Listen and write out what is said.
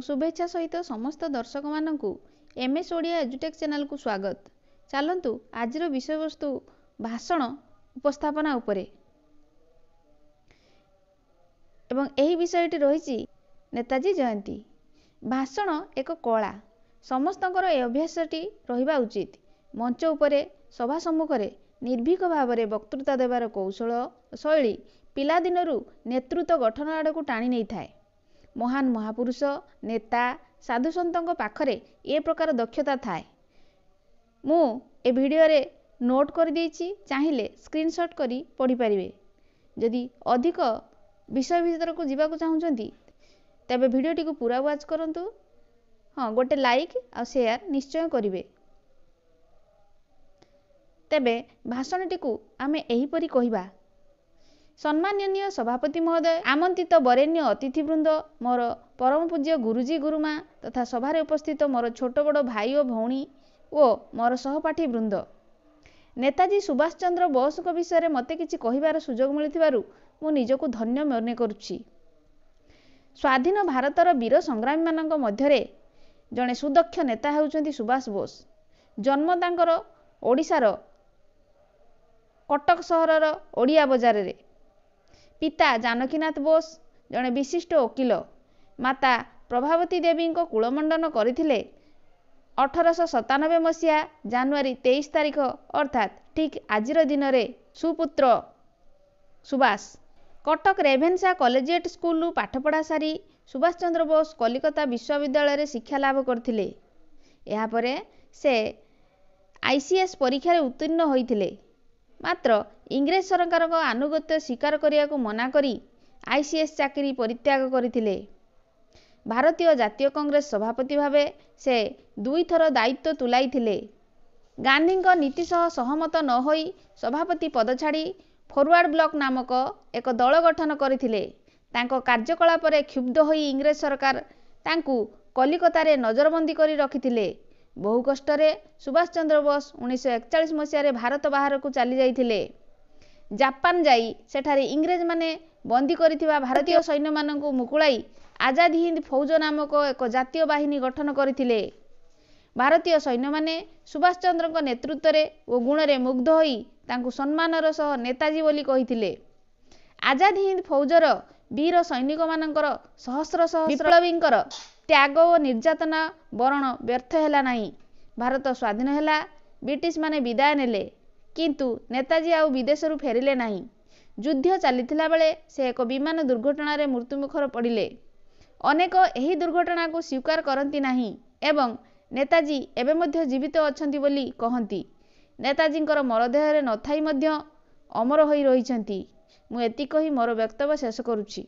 शुभेच्छा सहित समस्त दर्शक मानू एमएस ओडिया एजुटेक चैनल को स्वागत। चलतु आज विषय वस्तु भाषण उपस्थापना उपरे एवं यही विषयटी रही नेताजी जयंती। भाषण एक कला, समस्तंकर ए अभ्यासटी रहिबा उचित। मंच उपरे सभा सम्मुखरे निर्भीक भाव में वक्तृता देवार कौशल शैली पिलादिनरू नेतृत्व गठन आड़क टाणी नहीं थाए। महान महापुरुष नेता साधुसंतों पाखरे ए प्रकार दक्षता थाए। मु ए वीडियो रे नोट कर देछि, चाहिए स्क्रीनशॉट करी पढ़ी पारिबे। जदि अधिक विषय भीतर को जीवा को चाहूचंती तबे वीडियोटी को पूरा वाच करंतु। हाँ, गोटे लाइक आ शेयर निश्चय करिवे। तेबे भाषणटी को आमे एही परी कहिबा। सम्माननीय सभापति महोदय, आमंत्रित बरेण्य अतिथिवृंद, मोर परम पूज्य गुरुजी गुरुमा तथा सभार उपस्थित मोर छोट बड़ भाई और भौणी और मोर सहपाठी वृंद, नेताजी सुभाष चंद्र बोस को विषय मते किछि कहिबार सुजोग मिलिथिबारु मु निजको धन्य मने करुछि। स्वाधीन भारतर वीर संग्रामी मानक मध्यरे जड़े सुदक्ष नेता हेउचंती सुभाष बोस। जन्म तांकर ओडिशार कटक सहरर ओडिया बजार रे। पिता जानकीनाथ बोस जड़े विशिष्ट वकील, माता प्रभावती देवी को कुलमंडन करथिले 1897 मसीहा जानुआरी 23 तारिख अर्थात ठीक आजिर दिन रे सुपुत्र Subhash Cuttack Ravenshaw collegiate school पाठपढ़ा सारी सुभाष चंद्र बोस कलिकता विश्वविद्यालय रे शिक्षा लाभ करथिले। एहा परे से आईसीएस परीक्षा रे उत्तीर्ण होइथिले। मात्र इंग्रेज सरकार को आनुगत्य स्वीकार करिया को मना करी आईसीएस चाकरी परित्याग करथिले। भारतीय जातीय कांग्रेस सभापति भावे से 2 थर दायित्व तुलाइथिले। गांधी नीति सह सहमत न होई सभापति पद छाड़ी फॉरवर्ड ब्लॉक नामक एक दल गठन करथिले। तांको कार्यकलाप रे क्षुब्ध होई इंग्रेज सरकार तांकू कलिकता रे नजरबंदी करी रखिथिले। बहु कष्टरे सुभाष चंद्र बोस 1941 मसीह भारत बाहर को चली जाइथिले। जापान जाई सेठारे इंग्रेज माने बंदी करिथिबा भारतीय सैन्य मानकु मुकुलाई आजाद हिंद फौज नामक एक जातीय बाहिनी गठन करथिले। भारतीय सैन्य माने सुभाष चंद्र को नेतृत्व रे ओ गुण रे मुग्ध होई तांकु सम्मानर सह नेताजी बोली कहिथिले। आजाद हिंद फौजर वीर सैनिक मानकर सहस्र सहस्र विप्लवींकर त्याग और निर्यातना बरण व्यर्थ हैला नहीं। भारत स्वाधीन हैला, ब्रिटिश माने विदाय नेले, किंतु नेताजी आउ विदेशरू फेरिले नहीं। युद्ध चलीथिला बेले से एक विमान दुर्घटना रे मृत्युमुखर पड़िले। अनेक एही दुर्घटना को स्वीकार करती नहीं एवं नेताजी एबे मध्य जीवित अछंती बोली कहंती। नेताजींकर मरदेह रे नथाई मध्य अमर होई रहिछंती। मु एति कही मोर वक्तव्य शेष करुछि।